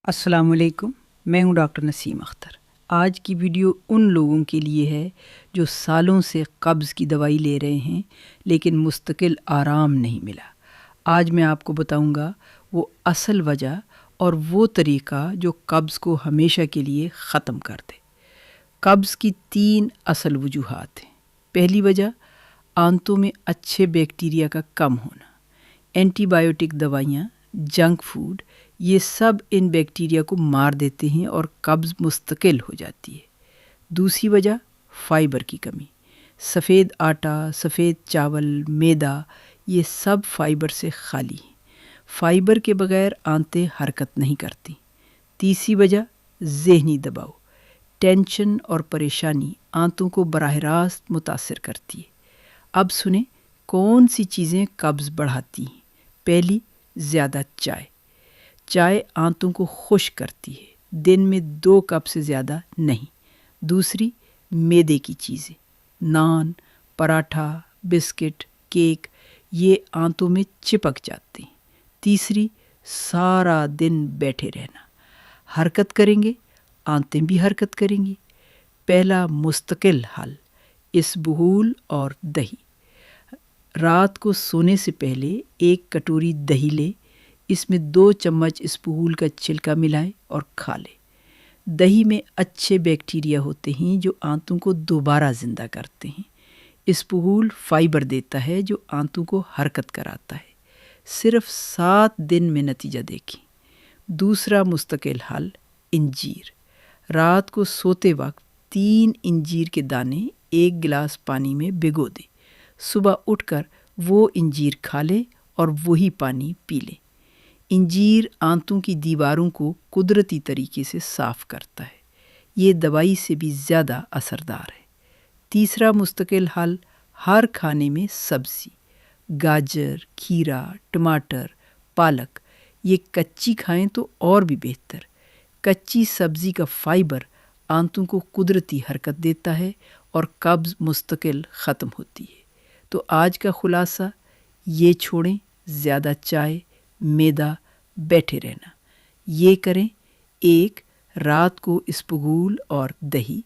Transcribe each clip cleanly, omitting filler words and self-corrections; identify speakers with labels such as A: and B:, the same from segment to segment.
A: السلام علیکم، میں ہوں ڈاکٹر نسیم اختر۔ آج کی ویڈیو ان لوگوں کے لیے ہے جو سالوں سے قبض کی دوائی لے رہے ہیں لیکن مستقل آرام نہیں ملا۔ آج میں آپ کو بتاؤں گا وہ اصل وجہ اور وہ طریقہ جو قبض کو ہمیشہ کے لیے ختم کر دے۔ قبض کی 3 اصل وجوہات ہیں۔ پہلی وجہ آنتوں میں اچھے بیکٹیریا کا کم ہونا۔ اینٹی بائیوٹک دوائیاں، جنک فوڈ، یہ سب ان بیکٹیریا کو مار دیتے ہیں اور قبض مستقل ہو جاتی ہے۔ دوسری وجہ فائبر کی کمی۔ سفید آٹا، سفید چاول، میدا، یہ سب فائبر سے خالی ہیں۔ فائبر کے بغیر آنتیں حرکت نہیں کرتی۔ تیسری وجہ ذہنی دباؤ۔ ٹینشن اور پریشانی آنتوں کو براہ راست متاثر کرتی ہے۔ اب سنیں کون سی چیزیں قبض بڑھاتی ہیں۔ پہلی، زیادہ چائے۔ چائے آنتوں کو خشک کرتی ہے، دن میں 2 کپ سے زیادہ نہیں۔ دوسری، میدے کی چیزیں، نان، پراٹھا، بسکٹ، کیک، یہ آنتوں میں چپک جاتے ہیں۔ تیسری، سارا دن بیٹھے رہنا۔ حرکت کریں گے، آنتیں بھی حرکت کریں گی۔ پہلا مستقل حل، اسبغول اور دہی۔ رات کو سونے سے پہلے 1 کٹوری دہی لے، اس میں 2 چمچ اسبغول کا چھلکا ملائے اور کھا لے۔ دہی میں اچھے بیکٹیریا ہوتے ہیں جو آنتوں کو دوبارہ زندہ کرتے ہیں۔ اسبغول فائبر دیتا ہے جو آنتوں کو حرکت کراتا ہے۔ صرف 7 دن میں نتیجہ دیکھیں۔ دوسرا مستقل حل، انجیر۔ رات کو سوتے وقت 3 انجیر کے دانے 1 گلاس پانی میں بھگو دیں۔ صبح اٹھ کر وہ انجیر کھا لیں اور وہی پانی پی لیں۔ انجیر آنتوں کی دیواروں کو قدرتی طریقے سے صاف کرتا ہے۔ یہ دوائی سے بھی زیادہ اثردار ہے۔ تیسرا مستقل حل، ہر کھانے میں سبزی۔ گاجر، کھیرا، ٹماٹر، پالک، یہ کچی کھائیں تو اور بھی بہتر۔ کچی سبزی کا فائبر آنتوں کو قدرتی حرکت دیتا ہے اور قبض مستقل ختم ہوتی ہے۔ تو آج کا خلاصہ، یہ چھوڑیں زیادہ چائے، میدا، بیٹھے رہنا۔ یہ کریں: 1 رات کو اسبغول اور دہی،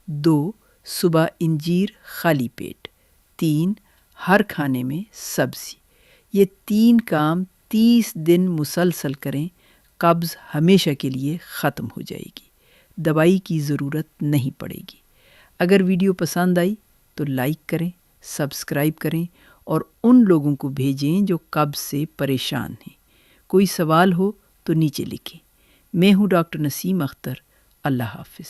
A: 2 صبح انجیر خالی پیٹ، 3 ہر کھانے میں سبزی۔ یہ 3 کام 30 دن مسلسل کریں، قبض ہمیشہ کے لیے ختم ہو جائے گی۔ دوائی کی ضرورت نہیں پڑے گی۔ اگر ویڈیو پسند آئی تو لائک کریں، سبسکرائب کریں اور ان لوگوں کو بھیجیں جو قبض سے پریشان ہیں۔ کوئی سوال ہو تو نیچے لکھیں۔ میں ہوں ڈاکٹر نسیم اختر۔ اللہ حافظ۔